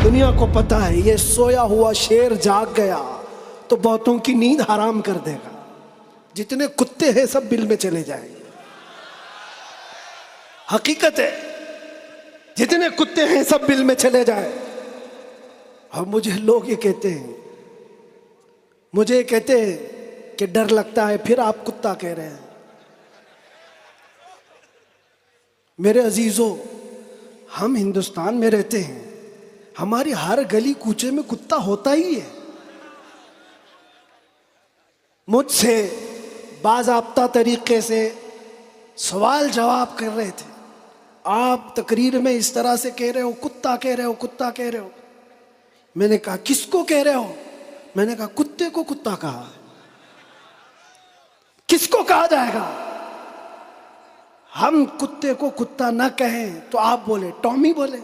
دنیا کو پتا ہے یہ سویا ہوا شیر جاگ گیا تو بہتوں کی نیند حرام کر دے گا. جتنے کتے ہیں سب بل میں چلے جائیں گے. حقیقت ہے جتنے کتے ہیں سب بل میں چلے جائیں. اور مجھے لوگ یہ کہتے ہیں کہ ڈر لگتا ہے، پھر آپ کتا کہہ رہے ہیں. میرے عزیزو، ہم ہندوستان میں رہتے ہیں، ہماری ہر گلی کوچے میں کتا ہوتا ہی ہے. مجھ سے باضابطہ طریقے سے سوال جواب کر رہے تھے، آپ تقریر میں اس طرح سے کہہ رہے ہو، کتا کہہ رہے ہو، کتا کہہ رہے ہو. میں نے کہا کس کو کہہ رہے ہو؟ میں نے کہا کتے کو کتا کہا. کس کو کہا جائے گا؟ ہم کتے کو کتا نہ کہیں تو آپ بولے ٹامی بولے.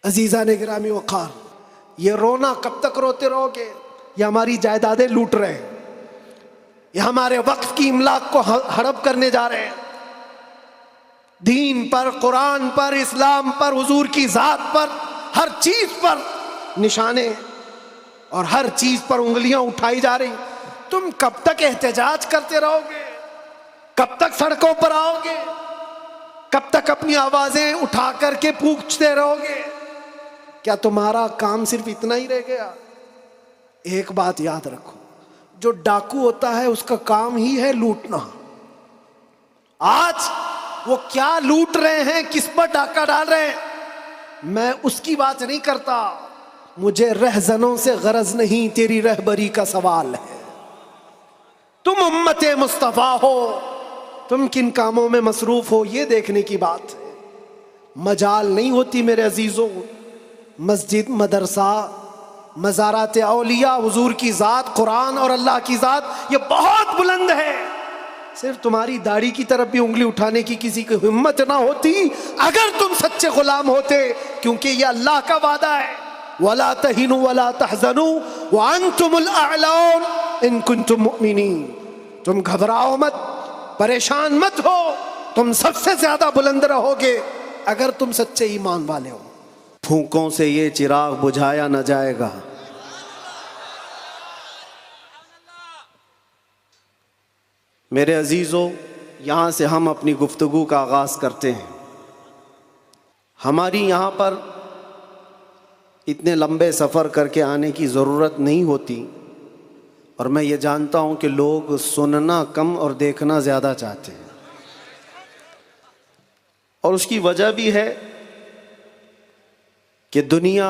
عزیزان گرامی وقار، یہ رونا کب تک روتے رہو گے؟ یہ ہماری جائیدادیں لوٹ رہے ہیں، یہ ہمارے وقف کی املاک کو ہڑپ کرنے جا رہے ہیں. دین پر، قرآن پر، اسلام پر، حضور کی ذات پر، ہر چیز پر نشانے اور ہر چیز پر انگلیاں اٹھائی جا رہی. تم کب تک احتجاج کرتے رہو گے؟ کب تک سڑکوں پر آؤ گے؟ کب تک اپنی آوازیں اٹھا کر کے پوچھتے رہو گے؟ کیا تمہارا کام صرف اتنا ہی رہ گیا؟ ایک بات یاد رکھو، جو ڈاکو ہوتا ہے اس کا کام ہی ہے لوٹنا. آج وہ کیا لوٹ رہے ہیں، کس پر ڈاکہ ڈال رہے ہیں، میں اس کی بات نہیں کرتا. مجھے رہزنوں سے غرض نہیں، تیری رہبری کا سوال ہے. تم امت مصطفیٰ ہو، تم کن کاموں میں مصروف ہو، یہ دیکھنے کی بات ہے. مجال نہیں ہوتی میرے عزیزوں. مسجد، مدرسہ، مزارات اولیاء، حضور کی ذات، قرآن اور اللہ کی ذات یہ بہت بلند ہے. صرف تمہاری داڑھی کی طرف بھی انگلی اٹھانے کی کسی کی ہمت نہ ہوتی اگر تم سچے غلام ہوتے، کیونکہ یہ اللہ کا وعدہ ہے، وَلَا تَهِنُوا وَلَا تَحْزَنُوا وَأَنْتُمُ الْأَعْلَوْنَ إِن كُنتُم مُؤْمِنِينَ. تم گھبراؤ مت، پریشان مت ہو، تم سب سے زیادہ بلند رہو گے اگر تم سچے ایمان والے ہو. پھونکوں سے یہ چراغ بجھایا نہ جائے گا. میرے عزیزو، یہاں سے ہم اپنی گفتگو کا آغاز کرتے ہیں. ہماری یہاں پر اتنے لمبے سفر کر کے آنے کی ضرورت نہیں ہوتی، اور میں یہ جانتا ہوں کہ لوگ سننا کم اور دیکھنا زیادہ چاہتے ہیں. اور اس کی وجہ بھی ہے کہ دنیا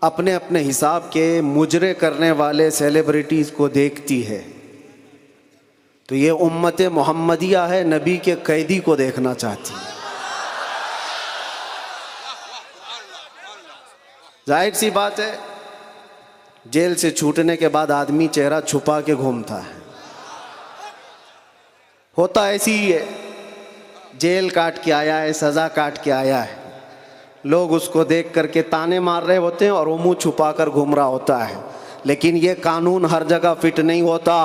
اپنے اپنے حساب کے مجرے کرنے والے سیلیبریٹیز کو دیکھتی ہے. تو یہ امت محمدیہ ہے، نبی کے قیدی کو دیکھنا چاہتی ہے. ظاہر سی بات ہے، جیل سے چھوٹنے کے بعد آدمی چہرہ چھپا کے گھومتا ہے. ہوتا ایسی ہی ہے، جیل کاٹ کے آیا ہے، سزا کاٹ کے آیا ہے، لوگ اس کو دیکھ کر کے تانے مار رہے ہوتے ہیں اور وہ منہ چھپا کر گھوم رہا ہوتا ہے. لیکن یہ قانون ہر جگہ فٹ نہیں ہوتا.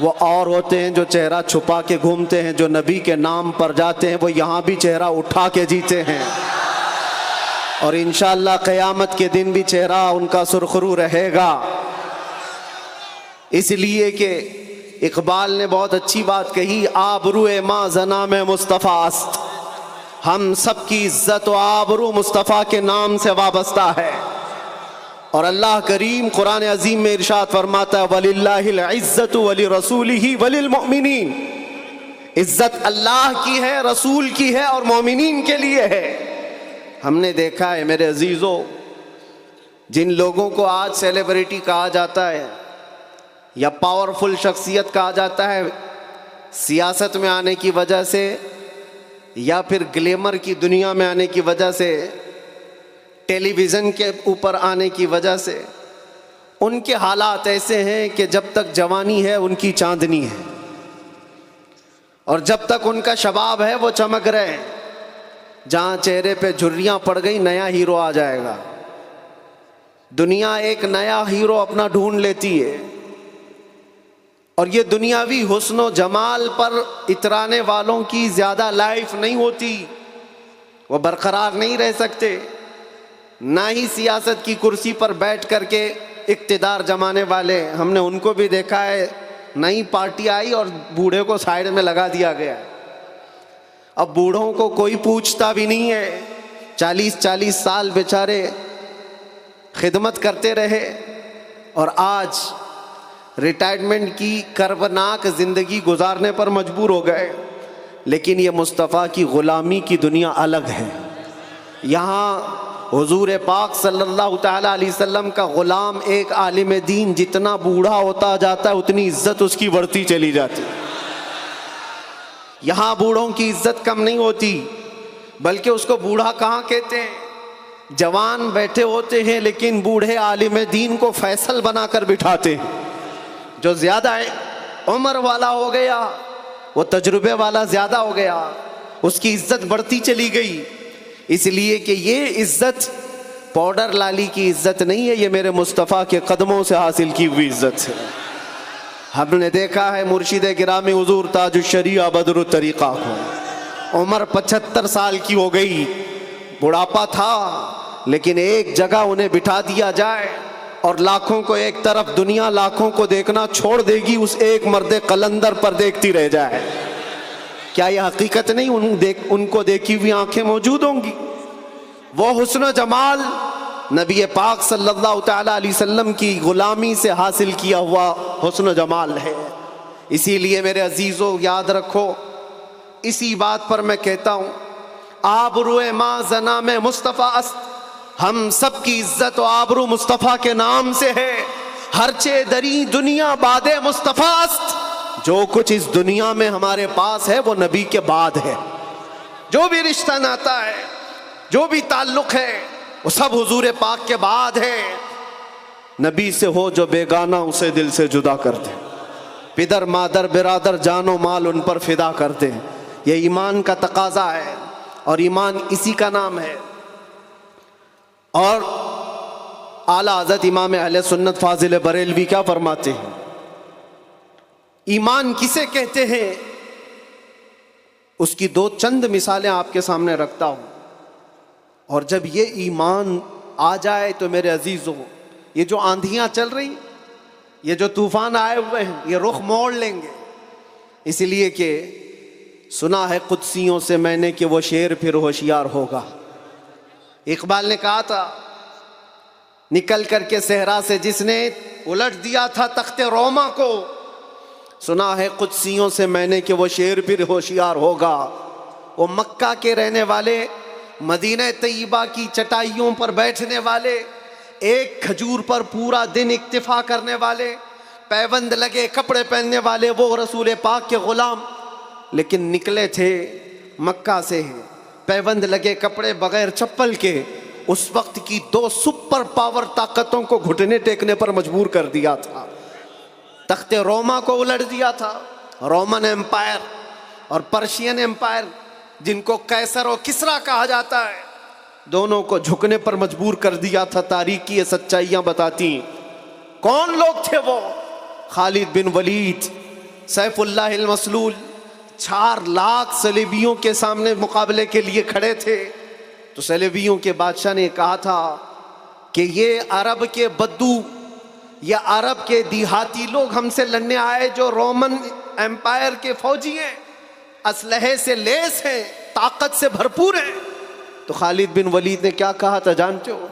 وہ اور ہوتے ہیں جو چہرہ چھپا کے گھومتے ہیں، جو نبی کے نام پر جاتے ہیں، وہ یہاں بھی چہرہ اٹھا کے جیتے ہیں، اور انشاءاللہ قیامت کے دن بھی چہرہ ان کا سرخرو رہے گا. اس لیے کہ اقبال نے بہت اچھی بات کہی، آبروئے ما زنا میں مصطفیٰ است. ہم سب کی عزت و آبرو مصطفیٰ کے نام سے وابستہ ہے. اور اللہ کریم قرآن عظیم میں ارشاد فرماتا ہے، وَلِلَّهِ الْعِزَّةُ وَلِرَسُولِهِ وَلِلْمُؤْمِنِينَ. عزت اللہ کی ہے، رسول کی ہے، اور مومنین کے لیے ہے. ہم نے دیکھا ہے میرے عزیزو، جن لوگوں کو آج سیلیبریٹی کہا جاتا ہے یا پاورفل شخصیت کہا جاتا ہے، سیاست میں آنے کی وجہ سے یا پھر گلیمر کی دنیا میں آنے کی وجہ سے، ٹیلی ویژن کے اوپر آنے کی وجہ سے، ان کے حالات ایسے ہیں کہ جب تک جوانی ہے ان کی چاندنی ہے، اور جب تک ان کا شباب ہے وہ چمک رہے ہیں. جہاں چہرے پہ جھریاں پڑ گئی نیا ہیرو آ جائے گا. دنیا ایک نیا ہیرو اپنا ڈھونڈ لیتی ہے. اور یہ دنیاوی حسن و جمال پر اترانے والوں کی زیادہ لائف نہیں ہوتی، وہ برقرار نہیں رہ سکتے، نہ ہی سیاست کی کرسی پر بیٹھ کر کے اقتدار جمانے والے، ہم نے ان کو بھی دیکھا ہے، نئی پارٹی آئی اور بوڑھے کو سائیڈ میں لگا دیا گیا ہے۔ اب بوڑھوں کو کوئی پوچھتا بھی نہیں ہے، 40 سال بیچارے خدمت کرتے رہے اور آج ریٹائرمنٹ کی کربناک زندگی گزارنے پر مجبور ہو گئے۔ لیکن یہ مصطفیٰ کی غلامی کی دنیا الگ ہے۔ یہاں حضور پاک صلی اللہ تعالیٰ علیہ وسلم کا غلام ایک عالم دین جتنا بوڑھا ہوتا جاتا ہے اتنی عزت اس کی بڑھتی چلی جاتی۔ یہاں بوڑھوں کی عزت کم نہیں ہوتی، بلکہ اس کو بوڑھا کہاں کہتے ہیں؟ جوان بیٹھے ہوتے ہیں لیکن بوڑھے عالم دین کو فیصل بنا کر بٹھاتے ہیں۔ جو زیادہ عمر والا ہو گیا، وہ تجربے والا زیادہ ہو گیا، اس کی عزت بڑھتی چلی گئی، اس لیے کہ یہ عزت پاؤڈر لالی کی عزت نہیں ہے، یہ میرے مصطفیٰ کے قدموں سے حاصل کی ہوئی عزت ہے۔ ہم نے دیکھا ہے مرشد گرامی حضور تاج الشریعہ بدر الطریقہ کو عمر 75 سال کی ہو گئی، بڑھاپا تھا، لیکن ایک جگہ انہیں بٹھا دیا جائے اور لاکھوں کو ایک طرف، دنیا لاکھوں کو دیکھنا چھوڑ دے گی، اس ایک مرد قلندر پر دیکھتی رہ جائے۔ کیا یہ حقیقت نہیں؟ ان کو دیکھی ہوئی آنکھیں موجود ہوں گی۔ وہ حسن و جمال نبی پاک صلی اللہ تعالیٰ علیہ وسلم کی غلامی سے حاصل کیا ہوا حسن و جمال ہے۔ اسی لیے میرے عزیزو یاد رکھو، اسی بات پر میں کہتا ہوں، آبرو ما زنا میں مصطفیٰ است، ہم سب کی عزت و آبرو مصطفیٰ کے نام سے ہے۔ ہر چے دری دنیا باد مصطفیٰ است، جو کچھ اس دنیا میں ہمارے پاس ہے وہ نبی کے بعد ہے۔ جو بھی رشتہ ناتا ہے، جو بھی تعلق ہے، وہ سب حضور پاک کے بعد ہے۔ نبی سے ہو جو بیگانہ اسے دل سے جدا کر دے، پدر مادر برادر جان و مال ان پر فدا کر دے۔ یہ ایمان کا تقاضا ہے اور ایمان اسی کا نام ہے۔ اور اعلیٰ حضرت امام اہل سنت فاضل بریلوی کیا فرماتے ہیں؟ ایمان کسے کہتے ہیں؟ اس کی دو چند مثالیں آپ کے سامنے رکھتا ہوں، اور جب یہ ایمان آ جائے تو میرے عزیزو، یہ جو آندھیاں چل رہی، یہ جو طوفان آئے ہوئے ہیں، یہ رخ موڑ لیں گے، اس لیے کہ سنا ہے قدسیوں سے میں نے کہ وہ شیر پھر ہوشیار ہوگا۔ اقبال نے کہا تھا، نکل کر کے صحرا سے جس نے الٹ دیا تھا تخت روما کو، سنا ہے قدسیوں سے میں نے کہ وہ شیر پھر ہوشیار ہوگا۔ وہ مکہ کے رہنے والے، مدینہ طیبہ کی چٹائیوں پر بیٹھنے والے، ایک کھجور پر پورا دن اکتفا کرنے والے، پیوند لگے کپڑے پہننے والے، وہ رسول پاک کے غلام، لیکن نکلے تھے مکہ سے پیوند لگے کپڑے بغیر چپل کے۔ اس وقت کی دو سپر پاور طاقتوں کو گھٹنے ٹیکنے پر مجبور کر دیا تھا۔ تخت روما کو الٹ دیا تھا، رومن ایمپائر، اور پرشین ایمپائر جن کو قیصر و کسریٰ کہا جاتا ہے، دونوں کو جھکنے پر مجبور کر دیا تھا۔ تاریخ کی یہ سچائیاں بتاتی ہیں۔ کون لوگ تھے وہ؟ خالد بن ولید، سیف اللہ المسلول، 4 لاکھ صلیبیوں کے سامنے مقابلے کے لیے کھڑے تھے۔ تو صلیبیوں کے بادشاہ نے کہا تھا کہ یہ عرب کے بدو یا عرب کے دیہاتی لوگ ہم سے لڑنے آئے جو رومن ایمپائر کے فوجی ہیں، اسلحے سے لیس ہیں، طاقت سے بھرپور ہیں۔ تو خالد بن ولید نے کیا کہا تھا جانتے ہو؟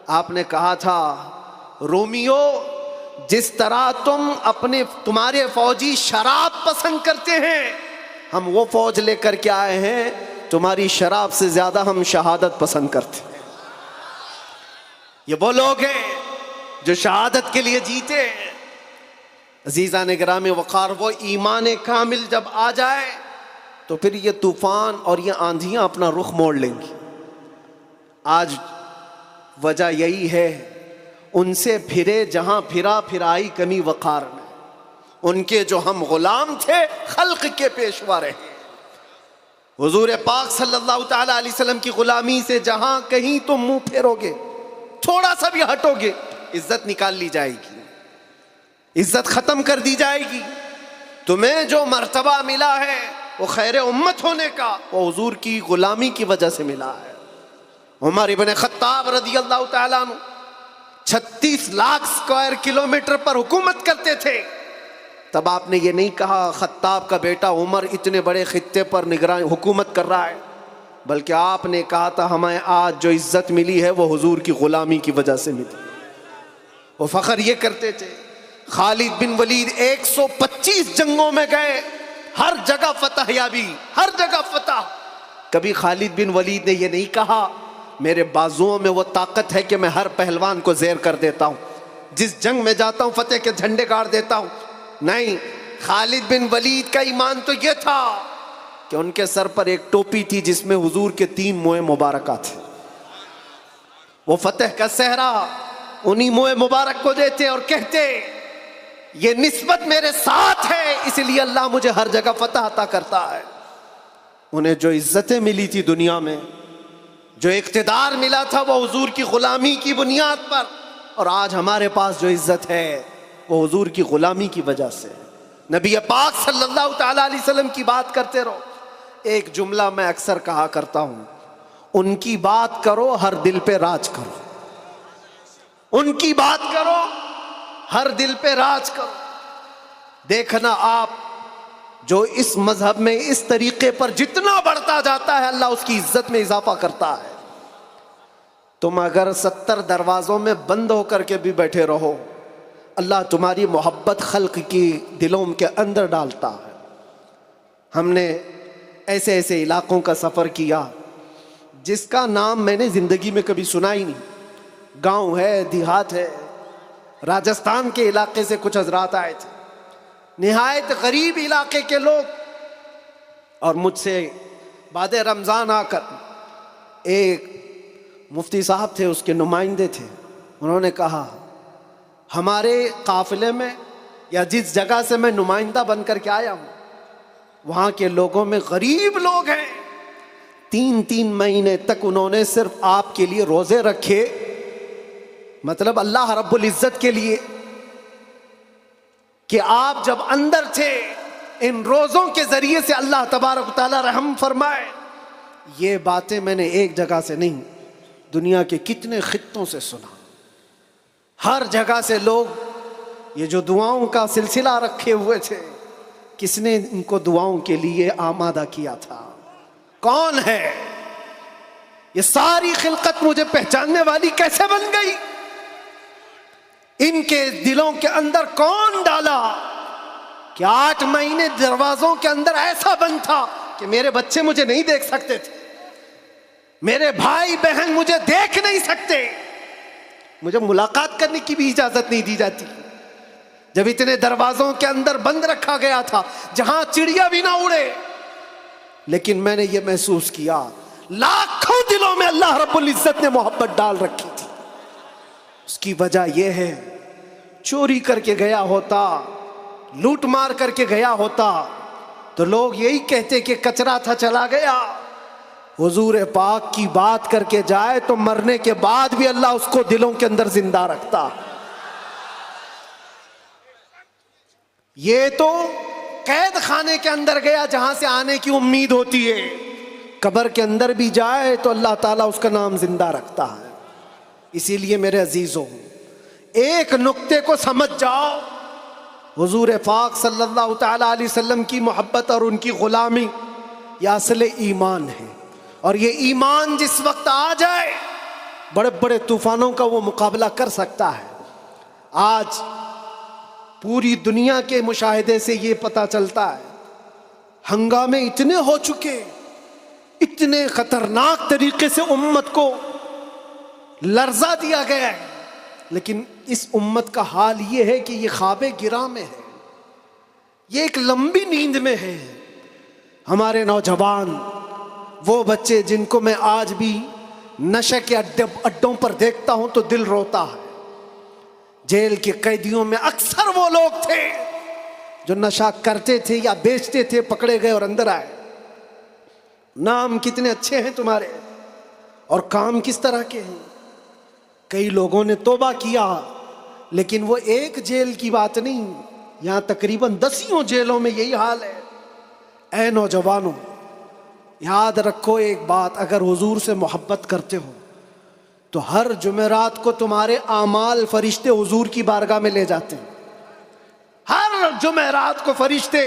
آپ نے کہا تھا، رومیو، جس طرح تمہارے فوجی شراب پسند کرتے ہیں، ہم وہ فوج لے کر کے آئے ہیں، تمہاری شراب سے زیادہ ہم شہادت پسند کرتے ہیں۔ یہ وہ لوگ ہیں جو شہادت کے لیے جیتے ہیں۔ عزیزان گرامی وقار، وہ ایمان کامل جب آ جائے تو پھر یہ طوفان اور یہ آندھیاں اپنا رخ موڑ لیں گی۔ آج وجہ یہی ہے، ان سے پھرے جہاں پھرا پھرائی کمی وقار میں، ان کے جو ہم غلام تھے خلق کے پیشوا رہے۔ حضور پاک صلی اللہ تعالیٰ علیہ وسلم کی غلامی سے جہاں کہیں تم منہ پھیرو گے، تھوڑا سا بھی ہٹو گے، عزت نکال لی جائے گی، عزت ختم کر دی جائے گی۔ تمہیں جو مرتبہ ملا ہے وہ خیر امت ہونے کا، وہ حضور کی غلامی کی وجہ سے ملا ہے۔ عمر ابن خطاب رضی اللہ تعالیٰ عنہ 36 لاکھ اسکوائر کلومیٹر پر حکومت کرتے تھے۔ تب آپ نے یہ نہیں کہا خطاب کا بیٹا عمر اتنے بڑے خطے پر نگران حکومت کر رہا ہے، بلکہ آپ نے کہا تھا ہمیں آج جو عزت ملی ہے وہ حضور کی غلامی کی وجہ سے ملی۔ وہ فخر یہ کرتے تھے، خالد بن ولید 125 جنگوں میں گئے، ہر جگہ فتح یابی، ہر جگہ فتح۔ کبھی خالد بن ولید نے یہ نہیں کہا میرے بازوؤں میں وہ طاقت ہے کہ میں ہر پہلوان کو زیر کر دیتا ہوں، جس جنگ میں جاتا ہوں فتح کے جھنڈے گاڑ دیتا ہوں۔ نہیں، خالد بن ولید کا ایمان تو یہ تھا کہ ان کے سر پر ایک ٹوپی تھی جس میں حضور کے 3 موئے مبارکہ تھے۔ وہ فتح کا صحرا انہی موئے مبارک کو دیتے اور کہتے یہ نسبت میرے ساتھ ہے، اس لیے اللہ مجھے ہر جگہ فتح عطا کرتا ہے۔ انہیں جو عزتیں ملی تھی دنیا میں، جو اقتدار ملا تھا، وہ حضور کی غلامی کی بنیاد پر، اور آج ہمارے پاس جو عزت ہے وہ حضور کی غلامی کی وجہ سے۔ نبی پاک صلی اللہ تعالیٰ علیہ وسلم کی بات کرتے رہو۔ ایک جملہ میں اکثر کہا کرتا ہوں، ان کی بات کرو ہر دل پہ راج کرو، ان کی بات کرو ہر دل پہ راج کرو۔ دیکھنا آپ جو اس مذہب میں اس طریقے پر جتنا بڑھتا جاتا ہے اللہ اس کی عزت میں اضافہ کرتا ہے۔ تم اگر 70 دروازوں میں بند ہو کر کے بھی بیٹھے رہو، اللہ تمہاری محبت خلق کی دلوں کے اندر ڈالتا ہے۔ ہم نے ایسے ایسے علاقوں کا سفر کیا جس کا نام میں نے زندگی میں کبھی سنا ہی نہیں، گاؤں ہے، دیہات ہے۔ راجستھان کے علاقے سے کچھ حضرات آئے تھے، نہایت غریب علاقے کے لوگ، اور مجھ سے بعد رمضان آ کر ایک مفتی صاحب تھے، اس کے نمائندے تھے، انہوں نے کہا ہمارے قافلے میں یا جس جگہ سے میں نمائندہ بن کر کے آیا ہوں وہاں کے لوگوں میں غریب لوگ ہیں، 3 مہینے تک انہوں نے صرف آپ کے لیے روزے رکھے، مطلب اللہ رب العزت کے لیے، کہ آپ جب اندر تھے ان روزوں کے ذریعے سے اللہ تبارک و تعالی رحم فرمائے۔ یہ باتیں میں نے ایک جگہ سے نہیں، دنیا کے کتنے خطوں سے سنا۔ ہر جگہ سے لوگ یہ جو دعاؤں کا سلسلہ رکھے ہوئے تھے، کس نے ان کو دعاؤں کے لیے آمادہ کیا تھا؟ کون ہے؟ یہ ساری خلقت مجھے پہچاننے والی کیسے بن گئی؟ ان کے دلوں کے اندر کون ڈالا کہ 8 مہینے دروازوں کے اندر ایسا بند تھا کہ میرے بچے مجھے نہیں دیکھ سکتے تھے، میرے بھائی بہن مجھے دیکھ نہیں سکتے، مجھے ملاقات کرنے کی بھی اجازت نہیں دی جاتی۔ جب اتنے دروازوں کے اندر بند رکھا گیا تھا جہاں چڑیا بھی نہ اڑے، لیکن میں نے یہ محسوس کیا لاکھوں دلوں میں اللہ رب العزت نے محبت ڈال رکھی تھی۔ اس کی وجہ یہ ہے، چوری کر کے گیا ہوتا، لوٹ مار کر کے گیا ہوتا تو لوگ یہی کہتے کہ کچرا تھا چلا گیا۔ حضور پاک کی بات کر کے جائے تو مرنے کے بعد بھی اللہ اس کو دلوں کے اندر زندہ رکھتا۔ یہ تو قید خانے کے اندر گیا جہاں سے آنے کی امید ہوتی ہے، قبر کے اندر بھی جائے تو اللہ تعالیٰ اس کا نام زندہ رکھتا ہے۔ اسی لیے میرے عزیزوں، ایک نقطے کو سمجھ جاؤ، حضور پاک صلی اللہ تعالیٰ علیہ وسلم کی محبت اور ان کی غلامی یہ اصل ایمان ہے، اور یہ ایمان جس وقت آ جائے بڑے بڑے طوفانوں کا وہ مقابلہ کر سکتا ہے۔ آج پوری دنیا کے مشاہدے سے یہ پتہ چلتا ہے، ہنگامے اتنے ہو چکے، اتنے خطرناک طریقے سے امت کو لرزا دیا گیا ہے، لیکن اس امت کا حال یہ ہے کہ یہ خواب گراں میں ہے، یہ ایک لمبی نیند میں ہے۔ ہمارے نوجوان، وہ بچے جن کو میں آج بھی نشے کے اڈوں پر دیکھتا ہوں تو دل روتا ہے۔ جیل کے قیدیوں میں اکثر وہ لوگ تھے جو نشہ کرتے تھے یا بیچتے تھے، پکڑے گئے اور اندر آئے۔ نام کتنے اچھے ہیں تمہارے اور کام کس طرح کے ہیں۔ کئی لوگوں نے توبہ کیا، لیکن وہ ایک جیل کی بات نہیں، یہاں تقریباً 10 جیلوں میں یہی حال ہے۔ اے نوجوانوں، یاد رکھو ایک بات، اگر حضور سے محبت کرتے ہو تو ہر جمعرات کو تمہارے اعمال فرشتے حضور کی بارگاہ میں لے جاتے ہیں۔ ہر جمعرات کو فرشتے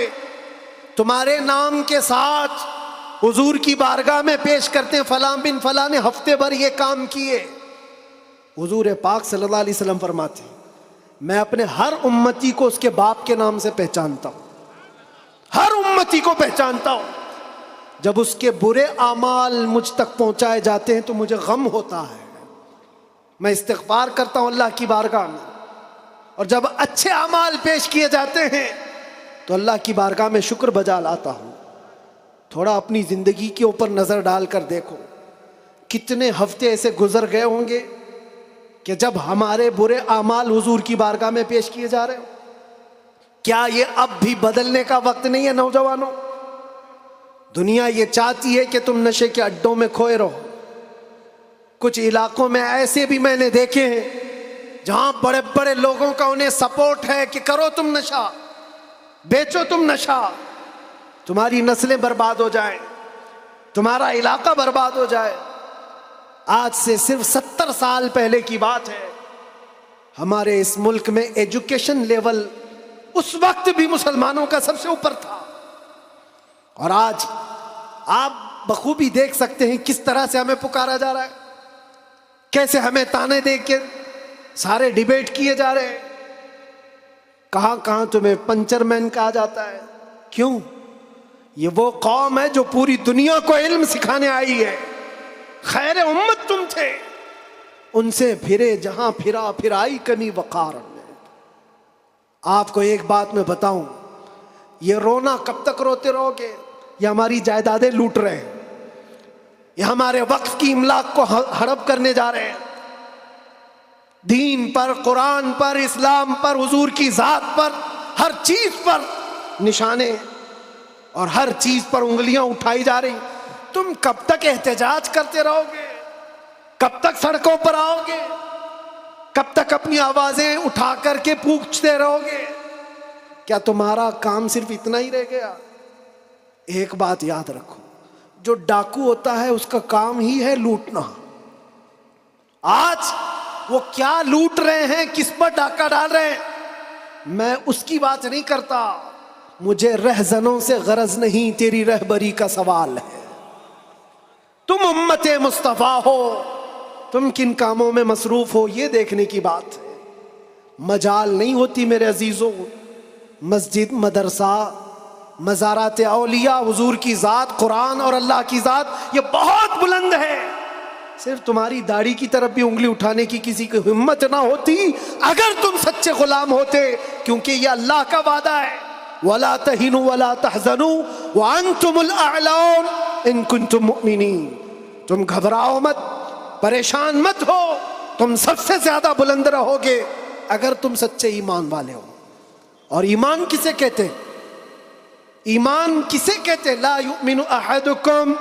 تمہارے نام کے ساتھ حضور کی بارگاہ میں پیش کرتے ہیں، فلاں بن فلاں نے ہفتے بھر یہ کام کیے۔ حضور پاک صلی اللہ علیہ وسلم فرماتے ہیں میں اپنے ہر امتی کو اس کے باپ کے نام سے پہچانتا ہوں، ہر امتی کو پہچانتا ہوں۔ جب اس کے برے اعمال مجھ تک پہنچائے جاتے ہیں تو مجھے غم ہوتا ہے، میں استغفار کرتا ہوں اللہ کی بارگاہ میں، اور جب اچھے اعمال پیش کیے جاتے ہیں تو اللہ کی بارگاہ میں شکر بجا لاتا ہوں۔ تھوڑا اپنی زندگی کے اوپر نظر ڈال کر دیکھو، کتنے ہفتے ایسے گزر گئے ہوں گے کہ جب ہمارے برے اعمال حضور کی بارگاہ میں پیش کیے جا رہے ہوں۔ کیا یہ اب بھی بدلنے کا وقت نہیں ہے نوجوانوں؟ دنیا یہ چاہتی ہے کہ تم نشے کے اڈوں میں کھوئے رہو۔ کچھ علاقوں میں ایسے بھی میں نے دیکھے ہیں جہاں بڑے بڑے لوگوں کا انہیں سپورٹ ہے کہ کرو تم نشہ، بیچو تم نشہ، تمہاری نسلیں برباد ہو جائیں، تمہارا علاقہ برباد ہو جائے۔ آج سے صرف 70 سال پہلے کی بات ہے، ہمارے اس ملک میں ایجوکیشن لیول اس وقت بھی مسلمانوں کا سب سے اوپر تھا، اور آج آپ بخوبی دیکھ سکتے ہیں کس طرح سے ہمیں پکارا جا رہا ہے، کیسے ہمیں تانے دے کے سارے ڈیبیٹ کیے جا رہے ہیں۔ کہاں کہاں تمہیں پنچر مین کہا جاتا ہے۔ کیوں؟ یہ وہ قوم ہے جو پوری دنیا کو علم سکھانے آئی ہے، خیر امت تم تھے، ان سے پھرے جہاں پھرا پھر آئی کمی وقار میں۔ آپ کو ایک بات میں بتاؤں، یہ رونا کب تک روتے رہو گے؟ یہ ہماری جائیدادیں لوٹ رہے ہیں، یہ ہمارے وقف کی املاک کو ہڑپ کرنے جا رہے ہیں۔ دین پر، قرآن پر، اسلام پر، حضور کی ذات پر، ہر چیز پر نشانے اور ہر چیز پر انگلیاں اٹھائی جا رہی۔ تم کب تک احتجاج کرتے رہو گے؟ کب تک سڑکوں پر آؤ گے؟ کب تک اپنی آوازیں اٹھا کر کے پوچھتے رہو گے؟ کیا تمہارا کام صرف اتنا ہی رہ گیا؟ ایک بات یاد رکھو، جو ڈاکو ہوتا ہے اس کا کام ہی ہے لوٹنا۔ آج وہ کیا لوٹ رہے ہیں، کس پر ڈاکہ ڈال رہے ہیں، میں اس کی بات نہیں کرتا۔ مجھے رہزنوں سے غرض نہیں، تیری رہبری کا سوال ہے۔ تم امت مصطفیٰ ہو، تم کن کاموں میں مصروف ہو یہ دیکھنے کی بات ہے۔ مجال نہیں ہوتی میرے عزیزوں، مسجد، مدرسہ، مزارات اولیاء، حضور کی ذات، قرآن اور اللہ کی ذات یہ بہت بلند ہے۔ صرف تمہاری داڑھی کی طرف بھی انگلی اٹھانے کی کسی کی ہمت نہ ہوتی اگر تم سچے غلام ہوتے، کیونکہ یہ اللہ کا وعدہ ہے، وَلَا تَهِنُوا وَلَا تَحْزَنُوا وَأَنْتُمُ الْأَعْلَوْنَ إِن كُنتُم مُؤْمِنِينَ۔ تم گھبراؤ مت، پریشان مت ہو، تم سب سے زیادہ بلند رہو گے اگر تم سچے ایمان والے ہو۔ اور ایمان کسے کہتے ہیں؟ ایمان کسے کہتے ہیں؟ لا یؤمن احدکم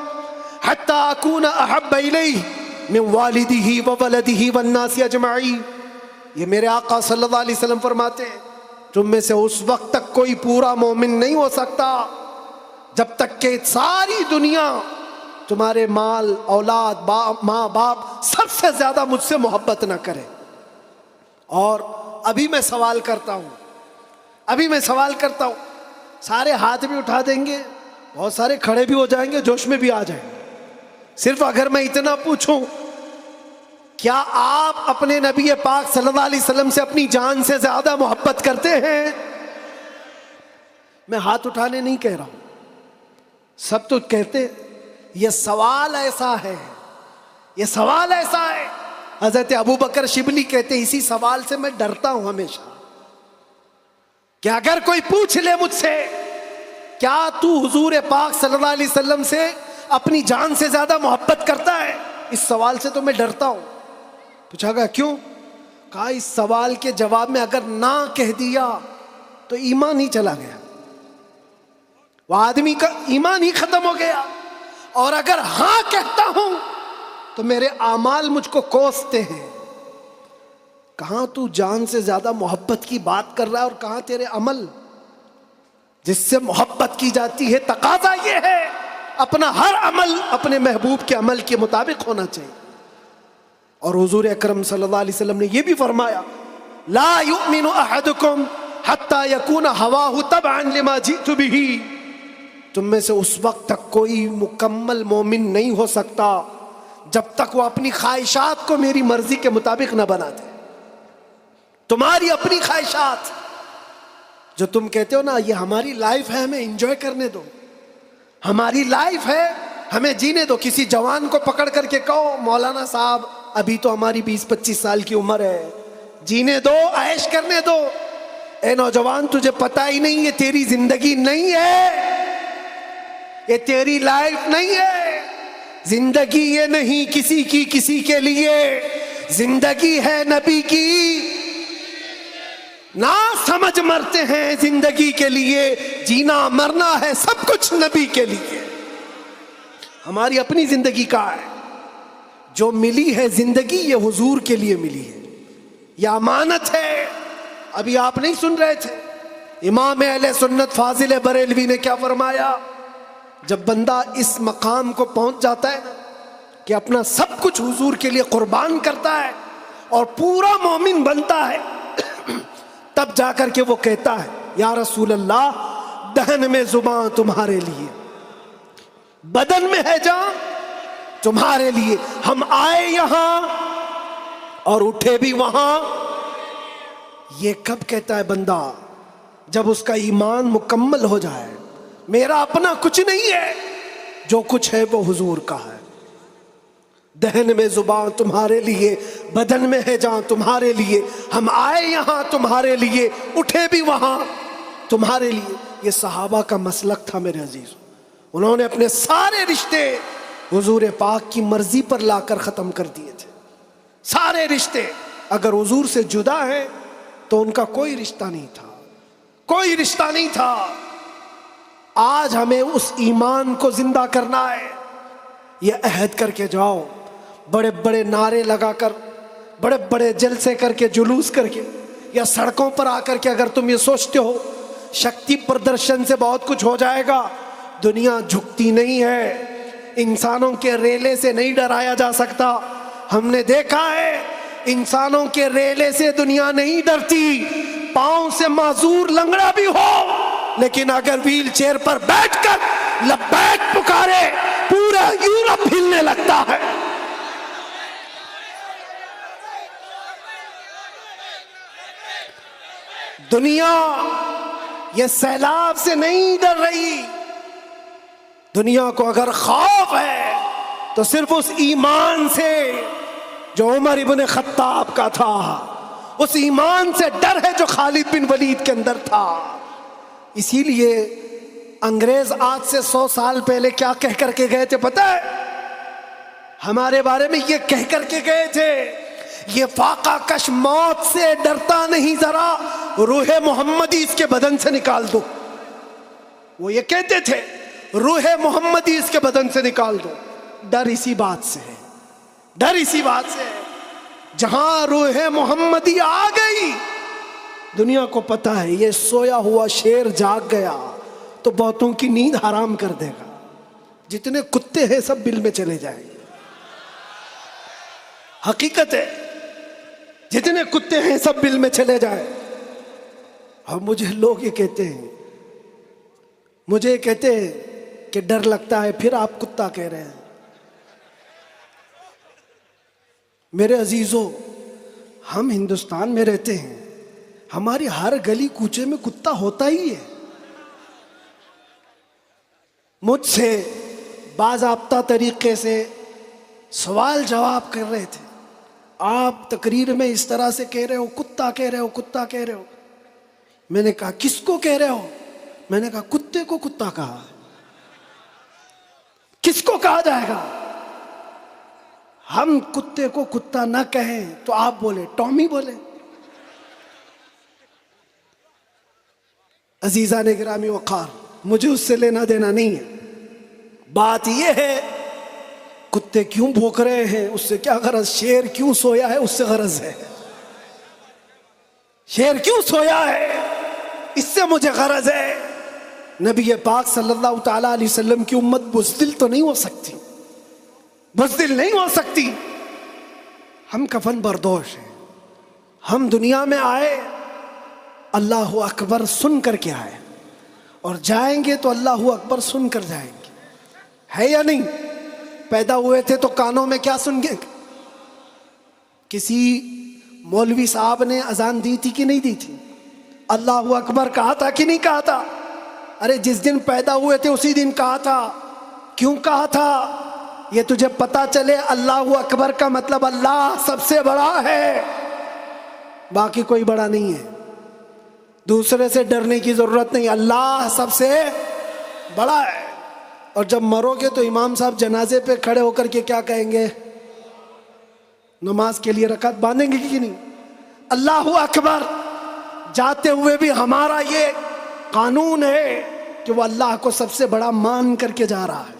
حتی اکون احب الیہ من والدہ وولدہ والناس اجمعین۔ یہ میرے آقا صلی اللہ علیہ وسلم فرماتے ہیں تم میں سے اس وقت تک کوئی پورا مومن نہیں ہو سکتا جب تک کہ ساری دنیا تمہارے مال، اولاد، ماں باپ سب سے زیادہ مجھ سے محبت نہ کرے۔ اور ابھی میں سوال کرتا ہوں، سارے ہاتھ بھی اٹھا دیں گے، بہت سارے کھڑے بھی ہو جائیں گے، جوش میں بھی آ جائیں گے۔ صرف اگر میں اتنا پوچھوں، کیا آپ اپنے نبی پاک صلی اللہ علیہ وسلم سے اپنی جان سے زیادہ محبت کرتے ہیں؟ میں ہاتھ اٹھانے نہیں کہہ رہا ہوں، سب تو کہتے۔ یہ سوال ایسا ہے، حضرت ابوبکر شبلی کہتے ہیں اسی سوال سے میں ڈرتا ہوں ہمیشہ، کہ اگر کوئی پوچھ لے مجھ سے کیا تو حضور پاک صلی اللہ علیہ وسلم سے اپنی جان سے زیادہ محبت کرتا ہے، اس سوال سے تو میں ڈرتا ہوں۔ پوچھا گیا کیوں؟ کہا اس سوال کے جواب میں اگر نہ کہہ دیا تو ایمان ہی چلا گیا، وہ آدمی کا ایمان ہی ختم ہو گیا، اور اگر ہاں کہتا ہوں تو میرے اعمال مجھ کو کوستے ہیں۔ کہاں تو جان سے زیادہ محبت کی بات کر رہا ہے اور کہاں تیرے عمل۔ جس سے محبت کی جاتی ہے، تقاضا یہ ہے اپنا ہر عمل اپنے محبوب کے عمل کے مطابق ہونا چاہیے. اور حضور اکرم صلی اللہ علیہ وسلم نے یہ بھی فرمایا لا یؤمن احدکم حتی یکون ہواہ تبعا لما جئت بہ. تم میں سے اس وقت تک کوئی مکمل مومن نہیں ہو سکتا جب تک وہ اپنی خواہشات کو میری مرضی کے مطابق نہ بنا دے. تمہاری اپنی خواہشات جو تم کہتے ہو نا یہ ہماری لائف ہے، ہمیں انجوائے کرنے دو، ہماری لائف ہے ہمیں جینے دو. کسی جوان کو پکڑ کر کے کہو مولانا صاحب ابھی تو ہماری 20-25 سال کی عمر ہے، جینے دو، عیش کرنے دو. اے نوجوان تجھے پتہ ہی نہیں یہ تیری زندگی نہیں ہے، یہ تیری لائف نہیں ہے. زندگی یہ نہیں کسی کی کسی کے لیے، زندگی ہے نبی کی. نہ سمجھ مرتے ہیں زندگی کے لیے، جینا مرنا ہے سب کچھ نبی کے لیے. ہماری اپنی زندگی کا ہے، جو ملی ہے زندگی یہ حضور کے لیے ملی ہے، یہ امانت ہے. ابھی آپ نہیں سن رہے تھے امام اہل سنت فاضل بریلوی نے کیا فرمایا؟ جب بندہ اس مقام کو پہنچ جاتا ہے نا کہ اپنا سب کچھ حضور کے لیے قربان کرتا ہے اور پورا مومن بنتا ہے، تب جا کر کے وہ کہتا ہے یا رسول اللہ دہن میں زبان تمہارے لیے، بدن میں ہے جان تمہارے لیے. ہم آئے یہاں اور اٹھے بھی وہاں. یہ کب کہتا ہے بندہ؟ جب اس کا ایمان مکمل ہو جائے میرا اپنا کچھ نہیں ہے، جو کچھ ہے وہ حضور کا ہے. دہن میں زبان تمہارے لیے، بدن میں ہے جان تمہارے لیے. ہم آئے یہاں تمہارے لیے، اٹھے بھی وہاں تمہارے لیے. یہ صحابہ کا مسلک تھا میرے عزیز. انہوں نے اپنے سارے رشتے حضور پاک کی مرضی پر لا کر ختم کر دیے تھے. سارے رشتے اگر حضور سے جدا ہیں تو ان کا کوئی رشتہ نہیں تھا، کوئی رشتہ نہیں تھا. آج ہمیں اس ایمان کو زندہ کرنا ہے. یہ عہد کر کے جاؤ، بڑے بڑے نعرے لگا کر، بڑے بڑے جلسے کر کے، جلوس کر کے، یا سڑکوں پر آ کر کے اگر تم یہ سوچتے ہو شکتی پردرشن سے بہت کچھ ہو جائے گا، دنیا جھکتی نہیں ہے. انسانوں کے ریلے سے نہیں ڈرایا جا سکتا. ہم نے دیکھا ہے انسانوں کے ریلے سے دنیا نہیں ڈرتی. پاؤں سے معذور لنگڑا بھی ہو لیکن اگر ویل چیئر پر بیٹھ کر لبیک پکارے پورا یورپ ہلنے لگتا ہے. دنیا یہ سیلاب سے نہیں ڈر رہی. دنیا کو اگر خوف ہے تو صرف اس ایمان سے جو عمر ابن خطاب کا تھا، اس ایمان سے ڈر ہے جو خالد بن ولید کے اندر تھا. اسی لیے انگریز آج سے 100 سال پہلے کیا کہہ کر کے گئے تھے پتہ ہے؟ ہمارے بارے میں یہ کہہ کر کے گئے تھے یہ فاقہ کش موت سے ڈرتا نہیں، ذرا روح محمدی اس کے بدن سے نکال دو. وہ یہ کہتے تھے روح محمدی اس کے بدن سے نکال دو. ڈر اسی بات سے ہے، ڈر اسی بات سے ہے. جہاں روح محمدی آ گئی دنیا کو پتہ ہے یہ سویا ہوا شیر جاگ گیا تو بہتوں کی نیند حرام کر دے گا. جتنے کتے ہیں سب بل میں چلے جائیں گے. حقیقت ہے جتنے کتے ہیں سب بل میں چلے جائیں. اب مجھے لوگ یہ کہتے ہیں، مجھے کہتے ہیں کہ ڈر لگتا ہے، پھر آپ کتا کہہ رہے ہیں. میرے عزیزو ہم ہندوستان میں رہتے ہیں، ہماری ہر گلی کوچے میں کتا ہوتا ہی ہے. مجھ سے باضابطہ طریقے سے سوال جواب کر رہے تھے، آپ تقریر میں اس طرح سے کہہ رہے ہو، کتا کہہ رہے ہو، کتا کہہ رہے ہو. میں نے کہا کس کو کہہ رہے ہو؟ میں نے کہا کتے کو کتا کہا. کس کو کہا جائے گا؟ ہم کتے کو کتا نہ کہیں تو آپ بولے ٹامی بولے. عزیزان گرامی وقار، مجھے اس سے لینا دینا نہیں ہے. بات یہ ہے کتے کیوں بھوک رہے ہیں اس سے کیا غرض، شیر کیوں سویا ہے اس سے غرض ہے. شیر کیوں سویا ہے اس سے مجھے غرض ہے. نبی پاک صلی اللہ تعالیٰ علیہ وسلم کی امت بزدل تو نہیں ہو سکتی، بزدل نہیں ہو سکتی. ہم کفن بردوش ہیں. ہم دنیا میں آئے اللہ اکبر سن کر کے آئے، اور جائیں گے تو اللہ اکبر سن کر جائیں گے. ہے یا نہیں؟ پیدا ہوئے تھے تو کانوں میں کیا سن گے؟ کسی مولوی صاحب نے اذان دی تھی کہ نہیں دی تھی؟ اللہ اکبر کہا تھا کہ نہیں کہا تھا؟ ارے جس دن پیدا ہوئے تھے اسی دن کہا تھا. کیوں کہا تھا؟ یہ تجھے پتا چلے اللہ اکبر کا مطلب اللہ سب سے بڑا ہے، باقی کوئی بڑا نہیں ہے. دوسرے سے ڈرنے کی ضرورت نہیں، اللہ سب سے بڑا ہے. اور جب مرو گے تو امام صاحب جنازے پہ کھڑے ہو کر کے کیا کہیں گے؟ نماز کے لیے رکعت باندھیں گے کہ نہیں؟ اللہ اکبر. جاتے ہوئے بھی ہمارا یہ قانون ہے کہ وہ اللہ کو سب سے بڑا مان کر کے جا رہا ہے.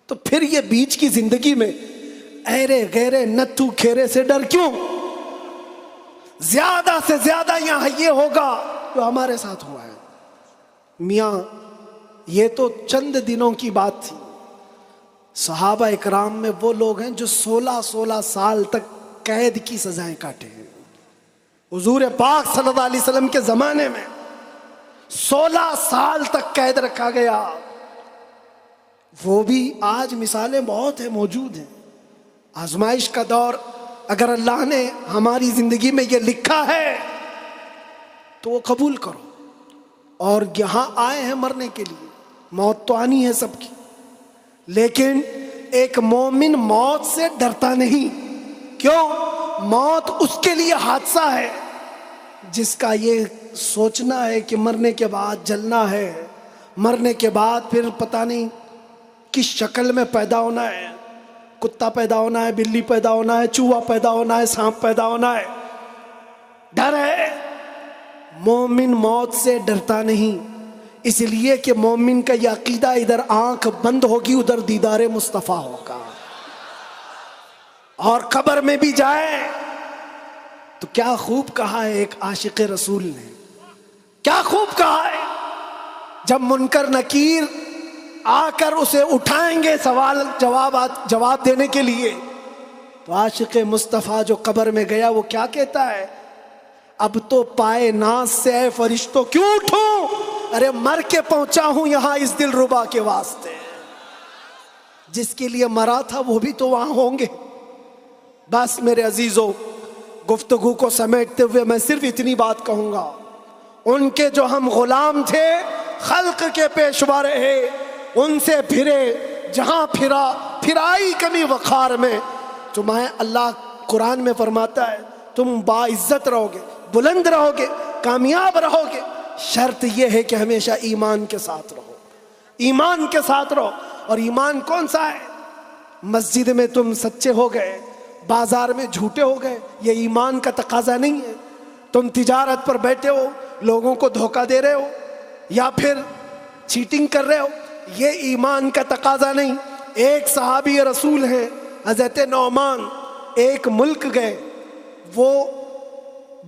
تو پھر یہ بیچ کی زندگی میں ایرے غیرے نتھو کھیرے سے ڈر کیوں؟ زیادہ سے زیادہ یہاں یہ ہوگا جو ہمارے ساتھ ہوا ہے. میاں یہ تو چند دنوں کی بات تھی. صحابہ اکرام میں وہ لوگ ہیں جو 16 سال تک قید کی سزائیں کاٹے ہیں. حضور پاک صلی اللہ علیہ وسلم کے زمانے میں 16 سال تک قید رکھا گیا. وہ بھی آج مثالیں بہت ہیں، موجود ہیں. آزمائش کا دور، اگر اللہ نے ہماری زندگی میں یہ لکھا ہے تو وہ قبول کرو. اور یہاں آئے ہیں مرنے کے لیے، موت تو آنی ہے سب کی، لیکن ایک مومن موت سے ڈرتا نہیں. کیوں؟ موت اس کے لیے حادثہ ہے جس کا یہ سوچنا ہے کہ مرنے کے بعد جلنا ہے، مرنے کے بعد پھر پتہ نہیں کس شکل میں پیدا ہونا ہے. کتا پیدا ہونا ہے، بلی پیدا ہونا ہے، چوہا پیدا ہونا ہے، سانپ پیدا ہونا ہے. ڈر ہے. مومن موت سے ڈرتا نہیں، اس لیے کہ مومن کا یہ عقیدہ ادھر آنکھ بند ہوگی ادھر دیدار مصطفیٰ ہوگا. اور قبر میں بھی جائے تو کیا خوب کہا ہے ایک عاشق رسول نے، کیا خوب کہا ہے. جب منکر نکیر آ کر اسے اٹھائیں گے سوال جواب دینے کے لیے، تو عاشق مصطفیٰ جو قبر میں گیا وہ کیا کہتا ہے؟ اب تو پائے ناز سے اے فرشتوں کیوں اٹھوں، ارے مر کے پہنچا ہوں یہاں اس دل ربا کے واسطے. جس کے لیے مرا تھا وہ بھی تو وہاں ہوں گے. بس میرے عزیزوں، گفتگو کو سمیٹتے ہوئے میں صرف اتنی بات کہوں گا، ان کے جو ہم غلام تھے خلق کے پیشوا رہے، ان سے پھرے جہاں پھرائی کمی وقار میں. تمہیں اللہ قرآن میں فرماتا ہے تم باعزت رہو گے، بلند رہو گے، کامیاب رہو گے، شرط یہ ہے کہ ہمیشہ ایمان کے ساتھ رہو. ایمان کے ساتھ رہو. اور ایمان کون سا ہے؟ مسجد میں تم سچے ہو گئے، بازار میں جھوٹے ہو گئے، یہ ایمان کا تقاضا نہیں ہے. تم تجارت پر بیٹھے ہو، لوگوں کو دھوکہ دے رہے ہو یا پھر چیٹنگ کر رہے ہو، یہ ایمان کا تقاضا نہیں. ایک صحابی رسول ہیں حضرت نعمان، ایک ملک گئے، وہ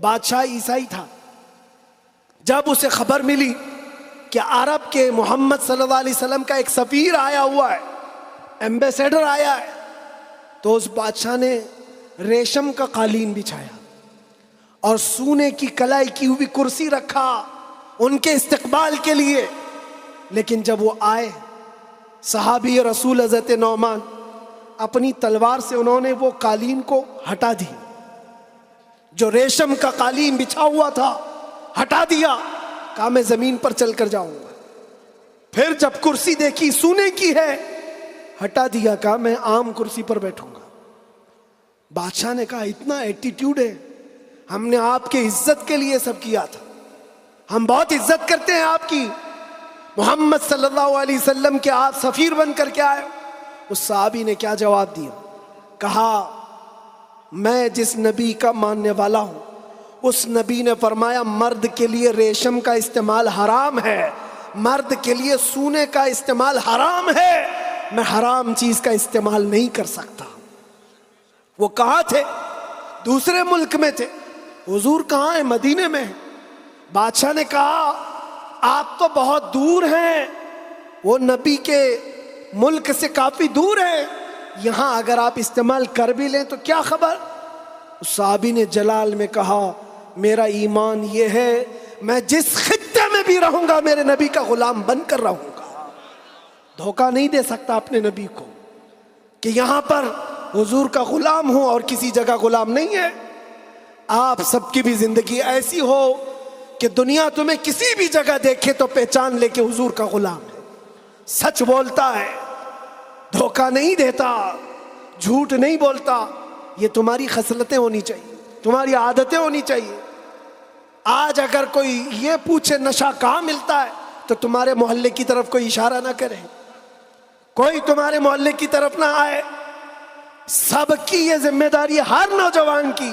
بادشاہ عیسائی تھا. جب اسے خبر ملی کہ عرب کے محمد صلی اللہ علیہ وسلم کا ایک سفیر آیا ہوا ہے، ایمبیسیڈر آیا ہے، تو اس بادشاہ نے ریشم کا قالین بچھایا اور سونے کی کلائی کی ہوئی کرسی رکھا ان کے استقبال کے لیے. لیکن جب وہ آئے صحابی رسول حضرت نعمان، اپنی تلوار سے انہوں نے وہ قالین کو ہٹا دی، جو ریشم کا قالین بچھا ہوا تھا ہٹا دیا. کہا میں زمین پر چل کر جاؤں گا. پھر جب کرسی دیکھی سونے کی ہے ہٹا دیا. کہا میں عام کرسی پر بیٹھوں گا. بادشاہ نے کہا اتنا ایٹیٹیوڈ ہے، ہم نے آپ کے عزت کے لیے سب کیا تھا، ہم بہت عزت کرتے ہیں آپ کی، محمد صلی اللہ علیہ وسلم کے آپ سفیر بن کر کے آئے. اس صحابی نے کیا جواب دیا؟ کہا میں جس نبی کا ماننے والا ہوں اس نبی نے فرمایا مرد کے لیے ریشم کا استعمال حرام ہے، مرد کے لیے سونے کا استعمال حرام ہے، میں حرام چیز کا استعمال نہیں کر سکتا. وہ کہاں تھے؟ دوسرے ملک میں تھے. حضور کہاں ہیں؟ مدینے میں. بادشاہ نے کہا آپ تو بہت دور ہیں، وہ نبی کے ملک سے کافی دور ہیں، یہاں اگر آپ استعمال کر بھی لیں تو کیا خبر؟ اس صحابی نے جلال میں کہا میرا ایمان یہ ہے میں جس خطے میں بھی رہوں گا میرے نبی کا غلام بن کر رہوں گا، دھوکہ نہیں دے سکتا اپنے نبی کو کہ یہاں پر حضور کا غلام ہوں اور کسی جگہ غلام نہیں ہے۔ آپ سب کی بھی زندگی ایسی ہو کہ دنیا تمہیں کسی بھی جگہ دیکھے تو پہچان لے کہ حضور کا غلام ہے، سچ بولتا ہے، دھوکہ نہیں دیتا، جھوٹ نہیں بولتا۔ یہ تمہاری خصلتیں ہونی چاہیے، تمہاری عادتیں ہونی چاہیے۔ آج اگر کوئی یہ پوچھے نشہ کہاں ملتا ہے تو تمہارے محلے کی طرف کوئی اشارہ نہ کرے، کوئی تمہارے محلے کی طرف نہ آئے۔ سب کی یہ ذمہ داری ہے، ہر نوجوان کی،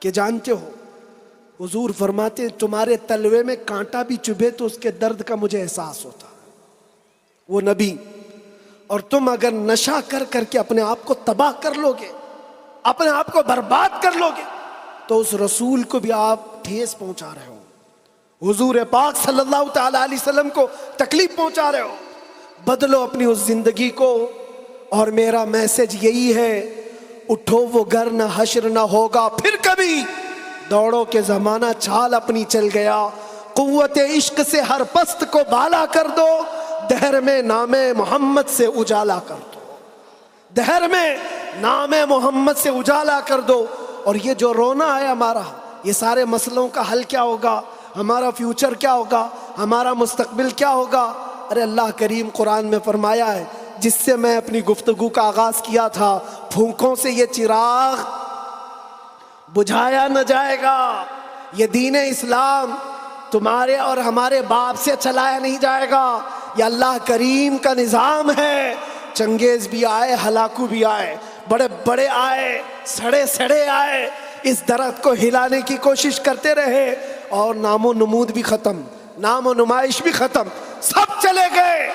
کہ جانتے ہو حضور فرماتے ہیں تمہارے تلوے میں کانٹا بھی چبھے تو اس کے درد کا مجھے احساس ہوتا ہے، وہ نبی۔ اور تم اگر نشہ کر کر کے اپنے آپ کو تباہ کر لو گے، اپنے آپ کو برباد کر لو گے، تو اس رسول کو بھی آپ ٹھیس پہنچا رہے ہو، حضور پاک صلی اللہ تعالی علیہ وسلم کو تکلیف پہنچا رہے ہو۔ بدلو اپنی اس زندگی کو، اور میرا میسج یہی ہے، اٹھو وہ گر نہ حشر نہ ہوگا پھر کبھی، دوڑو کہ زمانہ چھال اپنی چل گیا، قوت عشق سے ہر پست کو بالا کر دو، دہر میں نام محمد سے اجالا کر دو، دہر میں نام محمد سے اجالا کر دو۔ اور یہ جو رونا ہے ہمارا، یہ سارے مسئلوں کا حل کیا ہوگا، ہمارا فیوچر کیا ہوگا، ہمارا مستقبل کیا ہوگا؟ ارے اللہ کریم قرآن میں فرمایا ہے، جس سے میں اپنی گفتگو کا آغاز کیا تھا، پھونکوں سے یہ چراغ بجھایا نہ جائے گا، یہ دین اسلام تمہارے اور ہمارے باپ سے چلایا نہیں جائے گا، یہ اللہ کریم کا نظام ہے۔ چنگیز بھی آئے، ہلاکو بھی آئے، بڑے بڑے آئے، سڑے سڑے آئے، اس درخت کو ہلانے کی کوشش کرتے رہے، اور نام و نمود بھی ختم، نام و نمائش بھی ختم، سب چلے گئے،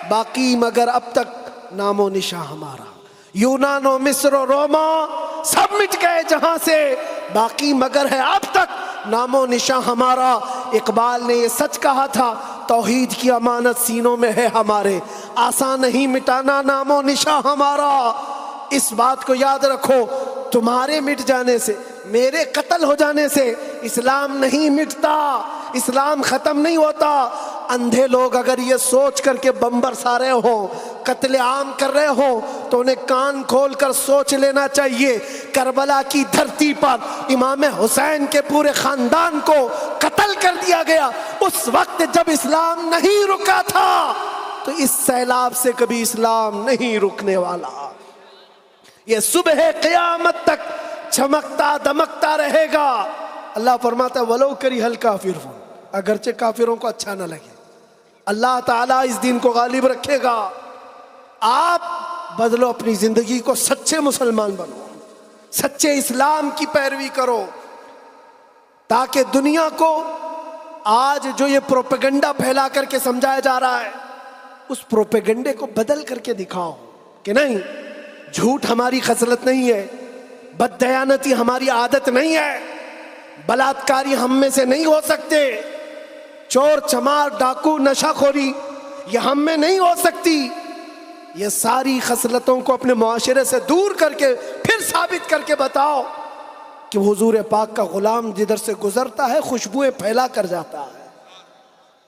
باقی مگر اب تک نام و نشاں ہمارا۔ یونان و مصر و روما سب مٹ گئے جہاں سے، باقی مگر ہے اب تک نام و نشاں ہمارا۔ اقبال نے یہ سچ کہا تھا، توحید کی امانت سینوں میں ہے ہمارے، آسان نہیں مٹانا نام و نشاں ہمارا۔ اس بات کو یاد رکھو، تمہارے مٹ جانے سے، میرے قتل ہو جانے سے اسلام نہیں مٹتا، اسلام ختم نہیں ہوتا۔ اندھے لوگ اگر یہ سوچ کر کے بم برسا رہے ہوں، قتل عام کر رہے ہوں، تو انہیں کان کھول کر سوچ لینا چاہیے، کربلا کی دھرتی پر امام حسین کے پورے خاندان کو قتل کر دیا گیا، اس وقت جب اسلام نہیں رکا تھا، تو اس سیلاب سے کبھی اسلام نہیں رکنے والا۔ یہ صبح قیامت تک چمکتا دمکتا رہے گا۔ اللہ فرماتا ہے وَلَوْ كَرِهَ الْكَافِرُونَ، اگرچہ کافروں کو اچھا نہ لگے، اللہ تعالیٰ اس دین کو غالب رکھے گا۔ آپ بدلو اپنی زندگی کو، سچے مسلمان بنو، سچے اسلام کی پیروی کرو، تاکہ دنیا کو آج جو یہ پروپیگنڈا پھیلا کر کے سمجھایا جا رہا ہے، اس پروپیگنڈے کو بدل کر کے دکھاؤ کہ نہیں، جھوٹ ہماری خصلت نہیں ہے، بددیانتی ہماری عادت نہیں ہے، بلاتکاری ہم میں سے نہیں ہو سکتے، چور چمار ڈاکو نشہ خوری یہ ہم میں نہیں ہو سکتی۔ یہ ساری خصلتوں کو اپنے معاشرے سے دور کر کے پھر ثابت کر کے بتاؤ کہ حضور پاک کا غلام جدھر سے گزرتا ہے خوشبوئیں پھیلا کر جاتا ہے۔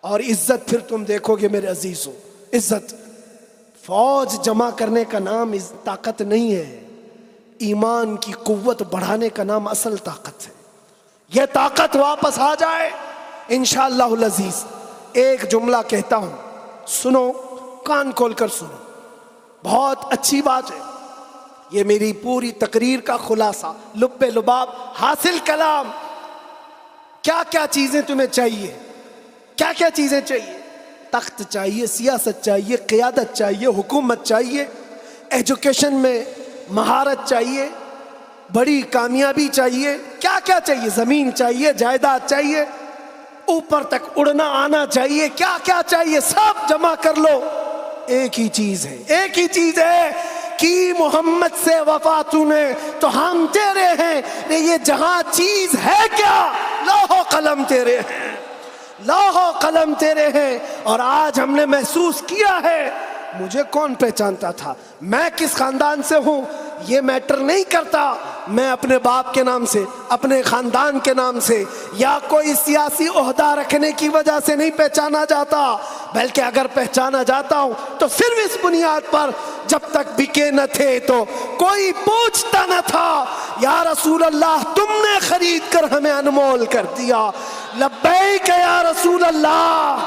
اور عزت پھر تم دیکھو گے میرے عزیزوں، عزت فوج جمع کرنے کا نام طاقت نہیں ہے، ایمان کی قوت بڑھانے کا نام اصل طاقت ہے۔ یہ طاقت واپس آ جائے انشاءاللہ العزیز۔ ایک جملہ کہتا ہوں، سنو، کان کھول کر سنو، بہت اچھی بات ہے، یہ میری پوری تقریر کا خلاصہ، لب لباب حاصل کلام۔ کیا کیا چیزیں تمہیں چاہیے، کیا کیا چیزیں چاہیے؟ تخت چاہیے، سیاست چاہیے، قیادت چاہیے، حکومت چاہیے، ایجوکیشن میں مہارت چاہیے، بڑی کامیابی چاہیے، کیا کیا چاہیے؟ زمین چاہیے، جائیداد چاہیے، اوپر تک اڑنا آنا چاہیے، کیا کیا چاہیے؟ سب جمع کر لو، ایک ہی چیز ہے، ایک ہی چیز ہے کہ محمد سے وفا تو نے تو ہم تیرے ہیں۔ یہ جہاں چیز ہے کیا؟ لوح و قلم تیرے ہیں، لوح و قلم تیرے ہیں، اور آج ہم نے محسوس کیا ہے مجھے کون پہچانتا تھا، میں کس خاندان سے ہوں یہ میٹر نہیں کرتا، میں اپنے باپ کے نام سے، اپنے خاندان کے نام سے، یا کوئی سیاسی عہدہ رکھنے کی وجہ سے نہیں پہچانا جاتا، بلکہ اگر پہچانا جاتا ہوں تو صرف اس بنیاد پر جب تک بکے نہ تھے تو کوئی پوچھتا نہ تھا یا رسول اللہ تم نے خرید کر ہمیں انمول کر دیا، لبیک یا رسول اللہ۔